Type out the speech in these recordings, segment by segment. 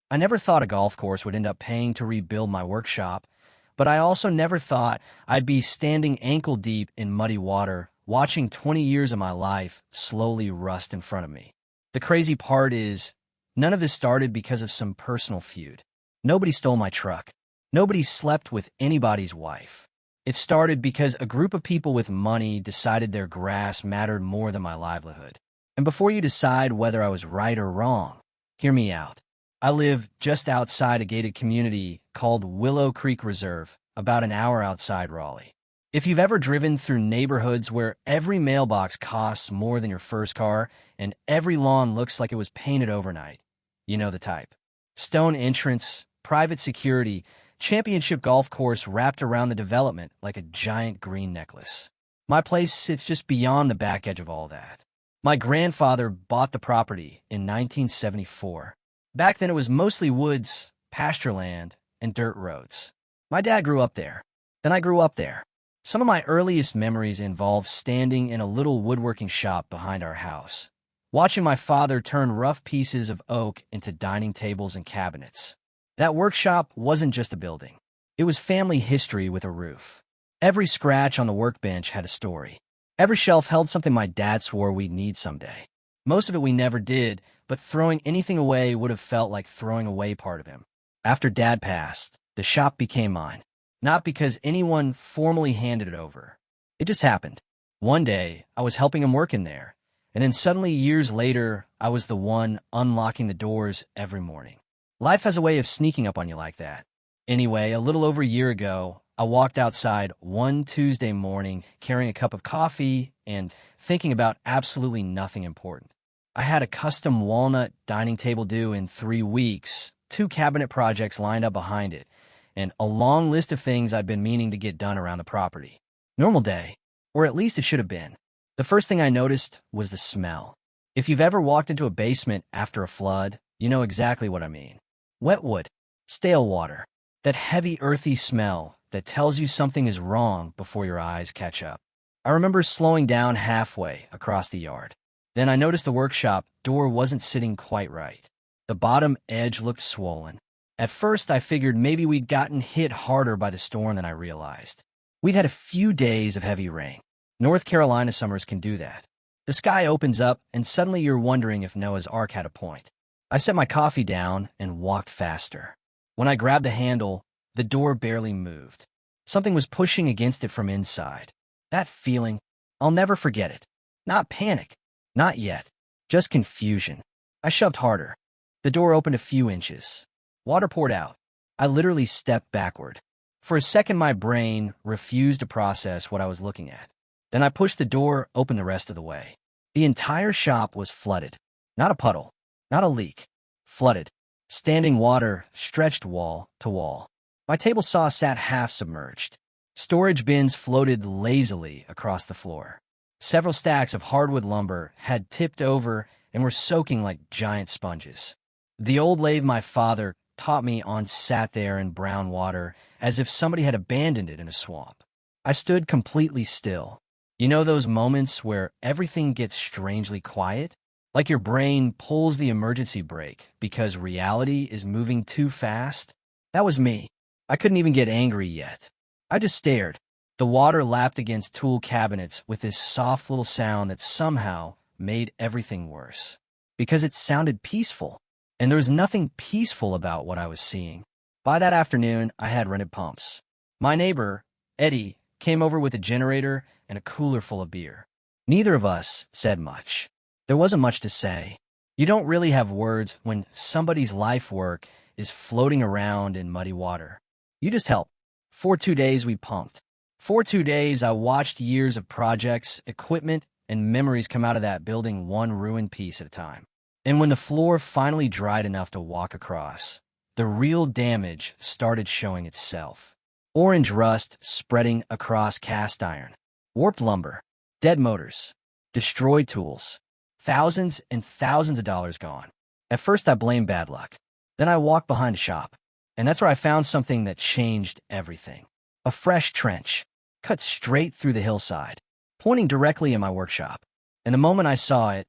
I never thought a golf course would end up paying to rebuild my workshop, but I also never thought I'd be standing ankle-deep in muddy water, watching 20 years of my life slowly rust in front of me. The crazy part is, none of this started because of some personal feud. Nobody stole my truck. Nobody slept with anybody's wife. It started because a group of people with money decided their grass mattered more than my livelihood. And before you decide whether I was right or wrong, hear me out. I live just outside a gated community called Willow Creek Reserve, about an hour outside Raleigh. If you've ever driven through neighborhoods where every mailbox costs more than your first car and every lawn looks like it was painted overnight, you know the type. Stone entrance, private security, championship golf course wrapped around the development like a giant green necklace. My place sits just beyond the back edge of all that. My grandfather bought the property in 1974. Back then it was mostly woods, pasture land, and dirt roads. My dad grew up there. Then I grew up there. Some of my earliest memories involve standing in a little woodworking shop behind our house, watching my father turn rough pieces of oak into dining tables and cabinets. That workshop wasn't just a building. It was family history with a roof. Every scratch on the workbench had a story. Every shelf held something my dad swore we'd need someday. Most of it we never did, but throwing anything away would have felt like throwing away part of him. After Dad passed, the shop became mine. Not because anyone formally handed it over. It just happened. One day, I was helping him work in there, and then suddenly years later, I was the one unlocking the doors every morning. Life has a way of sneaking up on you like that. Anyway, a little over a year ago, I walked outside one Tuesday morning carrying a cup of coffee and thinking about absolutely nothing important. I had a custom walnut dining table due in 3 weeks, 2 cabinet projects lined up behind it, and a long list of things I'd been meaning to get done around the property. Normal day, or at least it should have been. The first thing I noticed was the smell. If you've ever walked into a basement after a flood, you know exactly what I mean. Wet wood, stale water, that heavy earthy smell that tells you something is wrong before your eyes catch up. I remember slowing down halfway across the yard. Then I noticed the workshop door wasn't sitting quite right. The bottom edge looked swollen. At first, I figured maybe we'd gotten hit harder by the storm than I realized. We'd had a few days of heavy rain. North Carolina summers can do that. The sky opens up, and suddenly you're wondering if Noah's Ark had a point. I set my coffee down and walked faster. When I grabbed the handle, the door barely moved. Something was pushing against it from inside. That feeling, I'll never forget it. Not panic. Not yet. Just confusion. I shoved harder. The door opened a few inches. Water poured out. I literally stepped backward. For a second, my brain refused to process what I was looking at. Then I pushed the door open the rest of the way. The entire shop was flooded. Not a puddle. Not a leak. Flooded. Standing water stretched wall to wall. My table saw sat half submerged. Storage bins floated lazily across the floor. Several stacks of hardwood lumber had tipped over and were soaking like giant sponges. The old lathe my father taught me on sat there in brown water as if somebody had abandoned it in a swamp. I stood completely still. You know those moments where everything gets strangely quiet? Like your brain pulls the emergency brake because reality is moving too fast? That was me. I couldn't even get angry yet. I just stared. The water lapped against tool cabinets with this soft little sound that somehow made everything worse. Because it sounded peaceful. And there was nothing peaceful about what I was seeing. By that afternoon, I had rented pumps. My neighbor, Eddie, came over with a generator and a cooler full of beer. Neither of us said much. There wasn't much to say. You don't really have words when somebody's life work is floating around in muddy water. You just help. For 2 days, we pumped. For 2 days, I watched years of projects, equipment, and memories come out of that building one ruined piece at a time. And when the floor finally dried enough to walk across, the real damage started showing itself. Orange rust spreading across cast iron, warped lumber, dead motors, destroyed tools, thousands and thousands of dollars gone. At first I blamed bad luck. Then I walked behind a shop, and that's where I found something that changed everything. A fresh trench, cut straight through the hillside, pointing directly at my workshop. And the moment I saw it,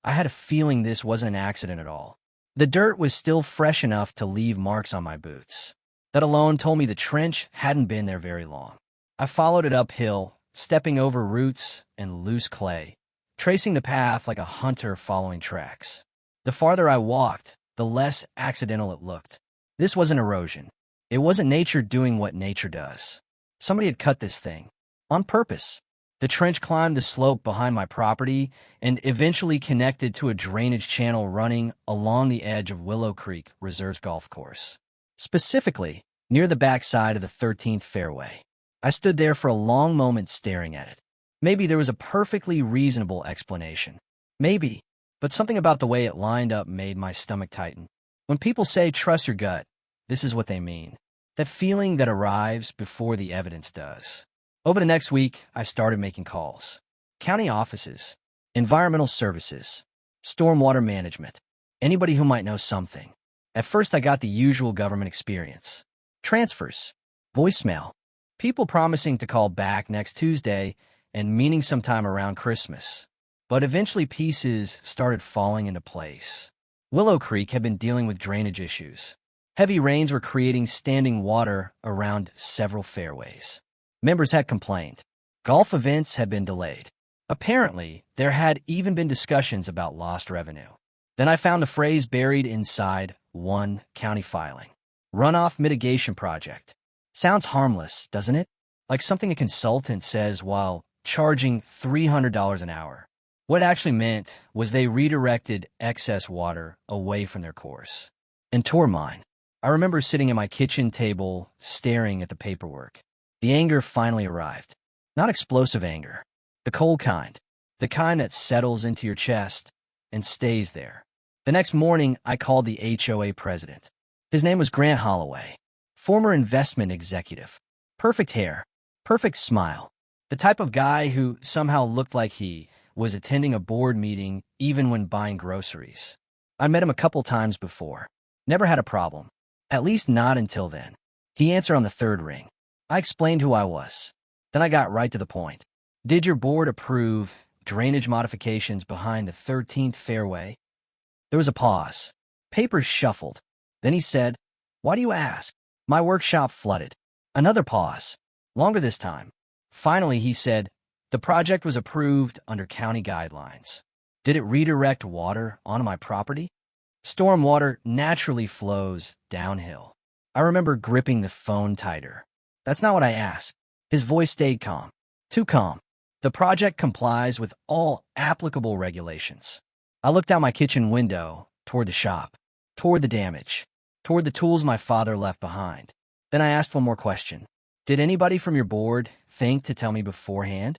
I had a feeling this wasn't an accident at all. The dirt was still fresh enough to leave marks on my boots. That alone told me the trench hadn't been there very long. I followed it uphill, stepping over roots and loose clay, tracing the path like a hunter following tracks. The farther I walked, the less accidental it looked. This wasn't erosion. It wasn't nature doing what nature does. Somebody had cut this thing. On purpose. The trench climbed the slope behind my property and eventually connected to a drainage channel running along the edge of Willow Creek Reserve's golf course. Specifically, near the backside of the 13th fairway. I stood there for a long moment staring at it. Maybe there was a perfectly reasonable explanation. Maybe, but something about the way it lined up made my stomach tighten. When people say trust your gut, this is what they mean. That feeling that arrives before the evidence does. Over the next week, I started making calls. County offices, environmental services, stormwater management, anybody who might know something. At first, I got the usual government experience. Transfers, voicemail, people promising to call back next Tuesday and meaning sometime around Christmas. But eventually pieces started falling into place. Willow Creek had been dealing with drainage issues. Heavy rains were creating standing water around several fairways. Members had complained. Golf events had been delayed. Apparently, there had even been discussions about lost revenue. Then I found a phrase buried inside one county filing. Runoff mitigation project. Sounds harmless, doesn't it? Like something a consultant says while charging $300 an hour. What it actually meant was they redirected excess water away from their course. And tore mine. I remember sitting at my kitchen table, staring at the paperwork. The anger finally arrived. Not explosive anger. The cold kind. The kind that settles into your chest and stays there. The next morning, I called the HOA president. His name was Grant Holloway. Former investment executive. Perfect hair. Perfect smile. The type of guy who somehow looked like he was attending a board meeting even when buying groceries. I met him a couple times before. Never had a problem. At least not until then. He answered on the third ring. I explained who I was. Then I got right to the point. Did your board approve drainage modifications behind the 13th fairway? There was a pause. Papers shuffled. Then he said, "Why do you ask?" My workshop flooded. Another pause. Longer this time. Finally, he said, "The project was approved under county guidelines. Did it redirect water onto my property?" Storm water naturally flows downhill. I remember gripping the phone tighter. That's not what I asked. His voice stayed calm. Too calm. The project complies with all applicable regulations. I looked out my kitchen window, toward the shop, toward the damage, toward the tools my father left behind. Then I asked one more question. Did anybody from your board think to tell me beforehand?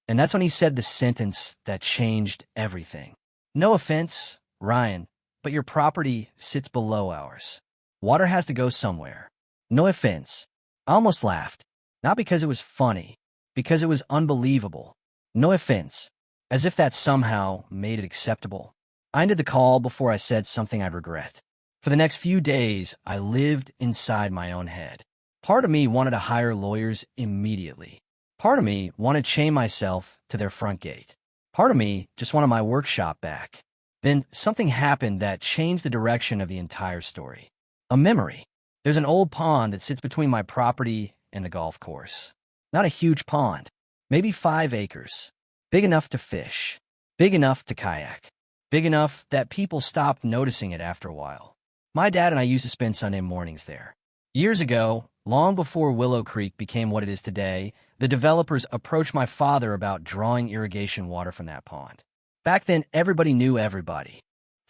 And that's when he said the sentence that changed everything. No offense, Ryan, but your property sits below ours. Water has to go somewhere. No offense. I almost laughed. Not because it was funny, because it was unbelievable. No offense. As if that somehow made it acceptable. I ended the call before I said something I'd regret. For the next few days, I lived inside my own head. Part of me wanted to hire lawyers immediately. Part of me wanted to chain myself to their front gate. Part of me just wanted my workshop back. Then something happened that changed the direction of the entire story. A memory. There's an old pond that sits between my property and the golf course. Not a huge pond. Maybe 5 acres. Big enough to fish. Big enough to kayak. Big enough that people stopped noticing it after a while. My dad and I used to spend Sunday mornings there. Years ago, long before Willow Creek became what it is today, the developers approached my father about drawing irrigation water from that pond. Back then, everybody knew everybody.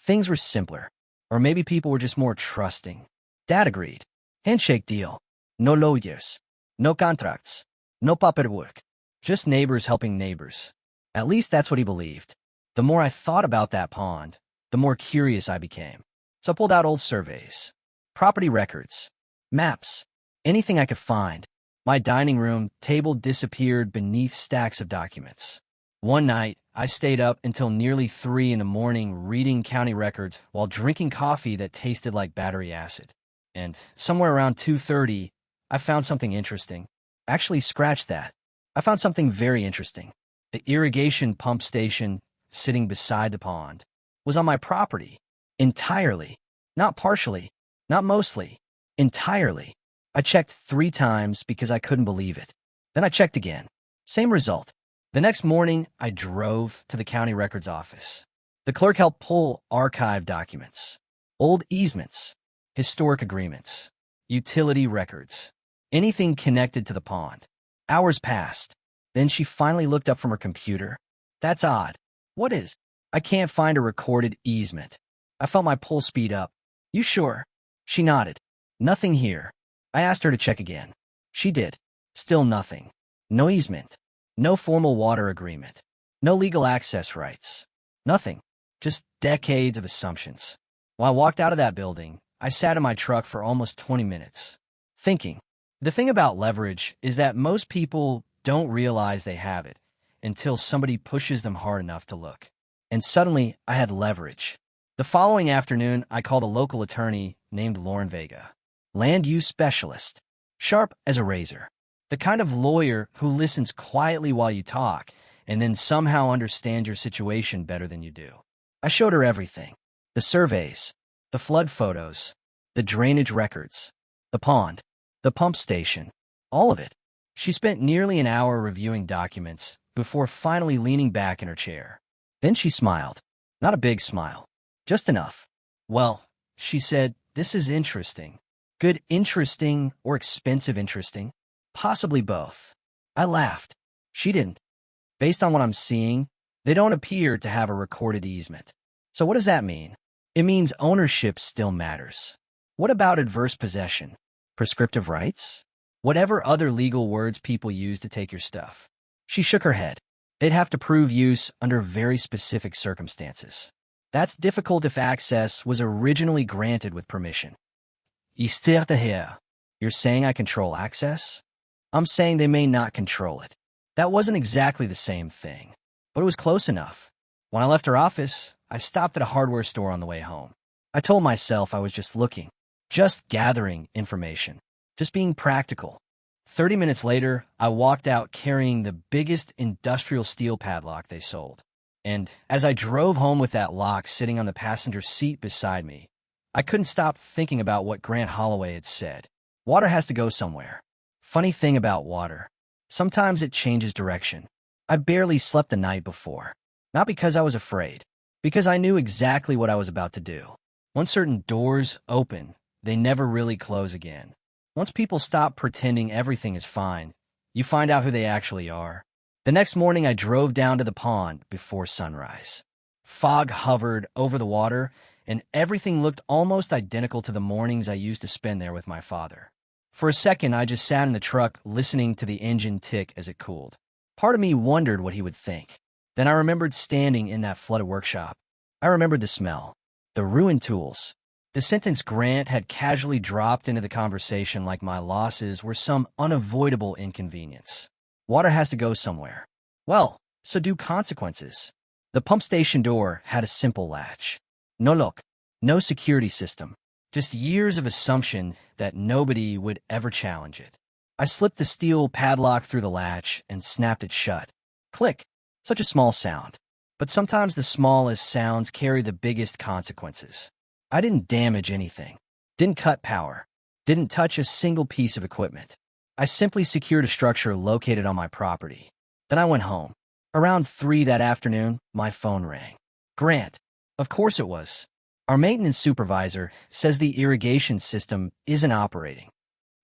Things were simpler. Or maybe people were just more trusting. Dad agreed. Handshake deal. No lawyers. No contracts. No paperwork. Just neighbors helping neighbors. At least that's what he believed. The more I thought about that pond, the more curious I became. So I pulled out old surveys, property records, maps, anything I could find. My dining room table disappeared beneath stacks of documents. One night, I stayed up until nearly 3 in the morning reading county records while drinking coffee that tasted like battery acid. And somewhere around 2:30, I found something interesting. Actually, scratch that. I found something very interesting. The irrigation pump station, sitting beside the pond, was on my property. Entirely. Not partially, not mostly, entirely. I checked 3 times because I couldn't believe it. Then I checked again. Same result. The next morning, I drove to the county records office. The clerk helped pull archive documents, old easements, historic agreements, utility records, anything connected to the pond. Hours passed. Then she finally looked up from her computer. That's odd. What is? I can't find a recorded easement. I felt my pulse speed up. You sure? She nodded. Nothing here. I asked her to check again. She did. Still nothing. No easement. No formal water agreement. No legal access rights. Nothing. Just decades of assumptions. When I walked out of that building, I sat in my truck for almost 20 minutes, thinking. The thing about leverage is that most people don't realize they have it until somebody pushes them hard enough to look. And suddenly, I had leverage. The following afternoon, I called a local attorney named Lauren Vega, land use specialist, sharp as a razor, the kind of lawyer who listens quietly while you talk and then somehow understands your situation better than you do. I showed her everything, the surveys, the flood photos, the drainage records, the pond, the pump station, all of it. She spent nearly an hour reviewing documents before finally leaning back in her chair. Then she smiled. Not a big smile, just enough. Well, she said, this is interesting. Good interesting or expensive interesting? Possibly both. I laughed. She didn't. Based on what I'm seeing, they don't appear to have a recorded easement. So what does that mean? It means ownership still matters. What about adverse possession? Prescriptive rights? Whatever other legal words people use to take your stuff. She shook her head. They'd have to prove use under very specific circumstances. That's difficult if access was originally granted with permission. You're saying I control access? I'm saying they may not control it. That wasn't exactly the same thing, but it was close enough. When I left her office, I stopped at a hardware store on the way home. I told myself I was just looking, just gathering information, just being practical. 30 minutes later, I walked out carrying the biggest industrial steel padlock they sold. And as I drove home with that lock sitting on the passenger seat beside me, I couldn't stop thinking about what Grant Holloway had said. Water has to go somewhere. Funny thing about water, sometimes it changes direction. I barely slept the night before. Not because I was afraid, because I knew exactly what I was about to do. Once certain doors open, they never really close again. Once people stop pretending everything is fine, you find out who they actually are. The next morning, I drove down to the pond before sunrise. Fog hovered over the water, and everything looked almost identical to the mornings I used to spend there with my father. For a second, I just sat in the truck listening to the engine tick as it cooled. Part of me wondered what he would think. Then I remembered standing in that flooded workshop. I remembered the smell, the ruined tools. The sentence Grant had casually dropped into the conversation like my losses were some unavoidable inconvenience. Water has to go somewhere. Well, so do consequences. The pump station door had a simple latch. No lock, no security system. Just years of assumption that nobody would ever challenge it. I slipped the steel padlock through the latch and snapped it shut. Click. Such a small sound. But sometimes the smallest sounds carry the biggest consequences. I didn't damage anything. Didn't cut power. Didn't touch a single piece of equipment. I simply secured a structure located on my property. Then I went home. Around 3 that afternoon, my phone rang. Grant. Of course it was. Our maintenance supervisor says the irrigation system isn't operating.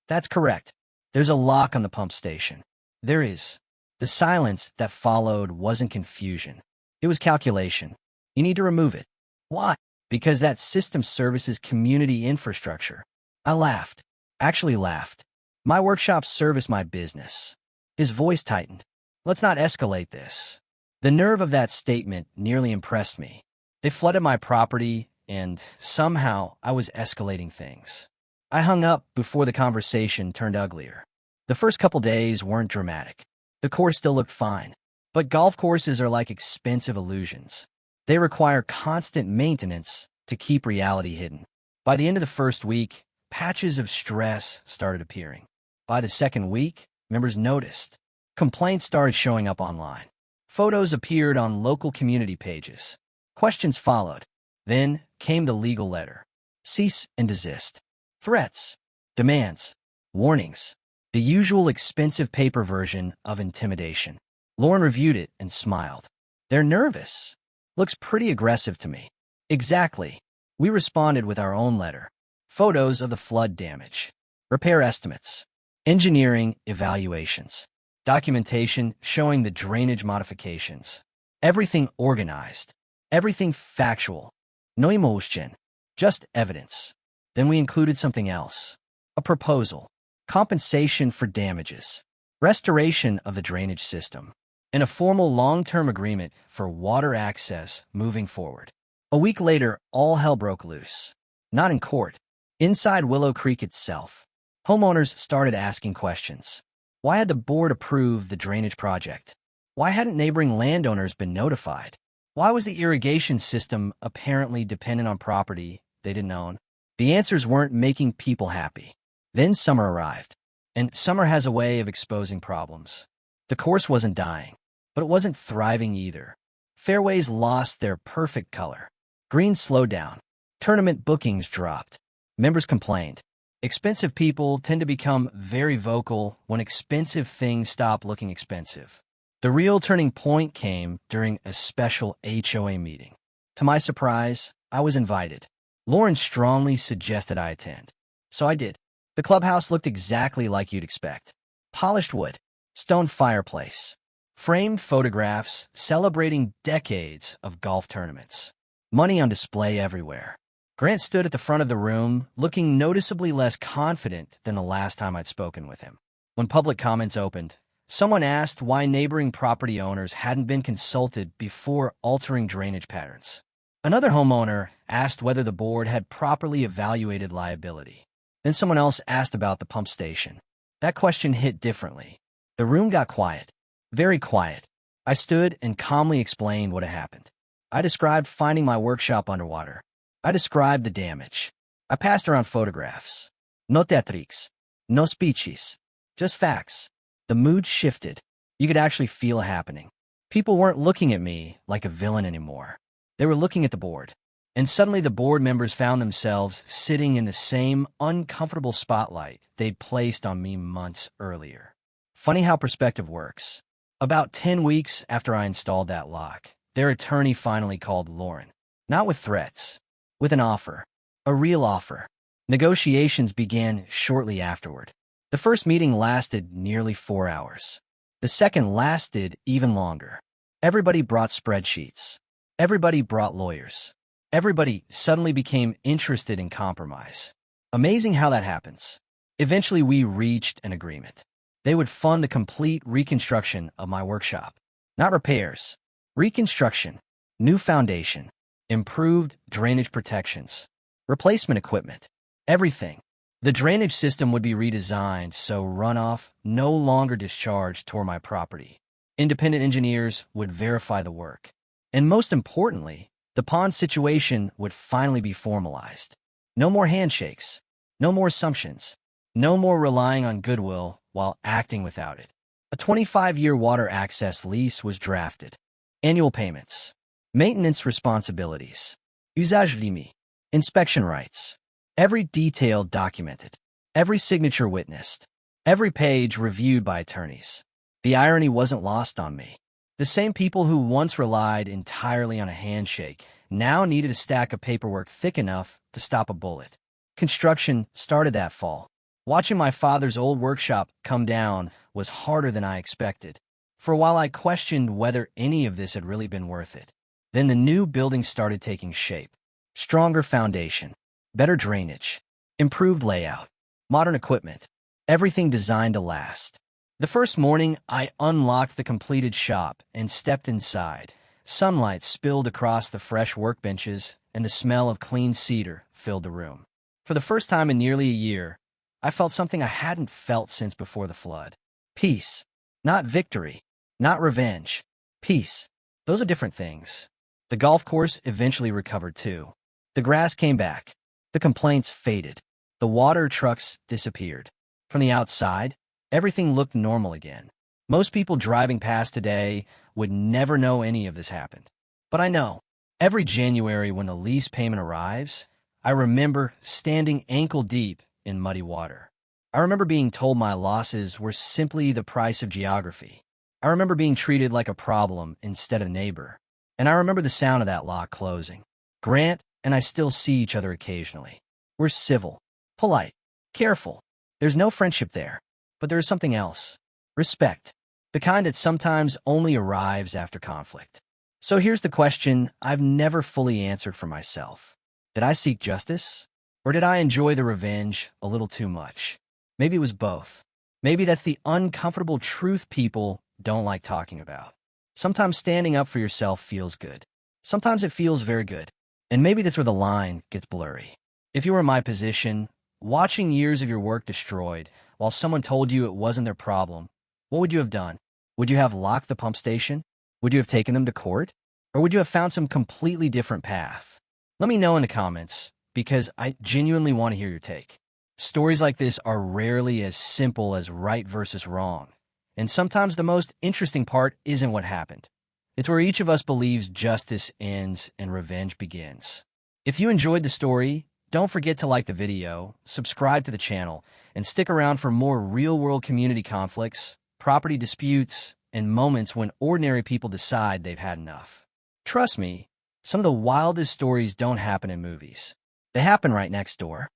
That's correct. There's a lock on the pump station. There is. The silence that followed wasn't confusion. It was calculation. You need to remove it. Why? Because that system services community infrastructure. I laughed. Actually laughed. My workshops service my business. His voice tightened. Let's not escalate this. The nerve of that statement nearly impressed me. They flooded my property, and somehow I was escalating things. I hung up before the conversation turned uglier. The first couple days weren't dramatic. The course still looked fine. But golf courses are like expensive illusions. They require constant maintenance to keep reality hidden. By the end of the first week, patches of stress started appearing. By the second week, members noticed. Complaints started showing up online. Photos appeared on local community pages. Questions followed. Then came the legal letter. Cease and desist. Threats. Demands. Warnings. The usual expensive paper version of intimidation. Lauren reviewed it and smiled. They're nervous. Looks pretty aggressive to me. Exactly. We responded with our own letter. Photos of the flood damage. Repair estimates. Engineering evaluations. Documentation showing the drainage modifications. Everything organized. Everything factual. No emotion. Just evidence. Then we included something else. A proposal. Compensation for damages. Restoration of the drainage system. And a formal long-term agreement for water access moving forward. A week later, all hell broke loose. Not in court. Inside Willow Creek itself. Homeowners started asking questions. Why had the board approved the drainage project? Why hadn't neighboring landowners been notified? Why was the irrigation system apparently dependent on property they didn't own? The answers weren't making people happy. Then summer arrived. And summer has a way of exposing problems. The course wasn't dying, but it wasn't thriving either. Fairways lost their perfect color. Greens slowed down. Tournament bookings dropped. Members complained. Expensive people tend to become very vocal when expensive things stop looking expensive. The real turning point came during a special HOA meeting. To my surprise, I was invited. Lauren strongly suggested I attend. So I did. The clubhouse looked exactly like you'd expect. Polished wood, stone fireplace, framed photographs celebrating decades of golf tournaments. Money on display everywhere. Grant stood at the front of the room, looking noticeably less confident than the last time I'd spoken with him. When public comments opened, someone asked why neighboring property owners hadn't been consulted before altering drainage patterns. Another homeowner asked whether the board had properly evaluated liability. Then someone else asked about the pump station. That question hit differently. The room got quiet. Very quiet. I stood and calmly explained what had happened. I described finding my workshop underwater. I described the damage. I passed around photographs. No theatrics. No speeches. Just facts. The mood shifted. You could actually feel it happening. People weren't looking at me like a villain anymore. They were looking at the board. And suddenly the board members found themselves sitting in the same uncomfortable spotlight they'd placed on me months earlier. Funny how perspective works. About 10 weeks after I installed that lock, their attorney finally called Lauren. Not with threats. With an offer. A real offer. Negotiations began shortly afterward. The first meeting lasted nearly 4 hours. The second lasted even longer. Everybody brought spreadsheets. Everybody brought lawyers. Everybody suddenly became interested in compromise. Amazing how that happens. Eventually, we reached an agreement. They would fund the complete reconstruction of my workshop. Not repairs. Reconstruction. New foundation. Improved drainage protections. Replacement equipment. Everything. The drainage system would be redesigned so runoff no longer discharged toward my property. Independent engineers would verify the work. And most importantly, the pond situation would finally be formalized. No more handshakes. No more assumptions. No more relying on goodwill while acting without it. A 25-year water access lease was drafted. Annual payments. Maintenance responsibilities. Usage limit. Inspection rights. Every detail documented. Every signature witnessed. Every page reviewed by attorneys. The irony wasn't lost on me. The same people who once relied entirely on a handshake now needed a stack of paperwork thick enough to stop a bullet. Construction started that fall. Watching my father's old workshop come down was harder than I expected. For a while I questioned whether any of this had really been worth it. Then the new building started taking shape. Stronger foundation. Better drainage. Improved layout. Modern equipment. Everything designed to last. The first morning, I unlocked the completed shop and stepped inside. Sunlight spilled across the fresh workbenches, and the smell of clean cedar filled the room. For the first time in nearly a year, I felt something I hadn't felt since before the flood. Peace. Not victory. Not revenge. Peace. Those are different things. The golf course eventually recovered too. The grass came back. The complaints faded. The water trucks disappeared. From the outside, everything looked normal again. Most people driving past today would never know any of this happened. But I know. Every January when the lease payment arrives, I remember standing ankle deep in muddy water. I remember being told my losses were simply the price of geography. I remember being treated like a problem instead of neighbor. And I remember the sound of that lock closing. Grant and I still see each other occasionally. We're civil, polite, careful. There's no friendship there, but there is something else. Respect. The kind that sometimes only arrives after conflict. So here's the question I've never fully answered for myself. Did I seek justice? Or did I enjoy the revenge a little too much? Maybe it was both. Maybe that's the uncomfortable truth people don't like talking about. Sometimes standing up for yourself feels good. Sometimes it feels very good. And maybe that's where the line gets blurry. If you were in my position, watching years of your work destroyed while someone told you it wasn't their problem, what would you have done? Would you have locked the pump station? Would you have taken them to court? Or would you have found some completely different path? Let me know in the comments, because I genuinely want to hear your take. Stories like this are rarely as simple as right versus wrong. And sometimes the most interesting part isn't what happened. It's where each of us believes justice ends and revenge begins. If you enjoyed the story, don't forget to like the video, subscribe to the channel, and stick around for more real-world community conflicts, property disputes, and moments when ordinary people decide they've had enough. Trust me, some of the wildest stories don't happen in movies. They happen right next door.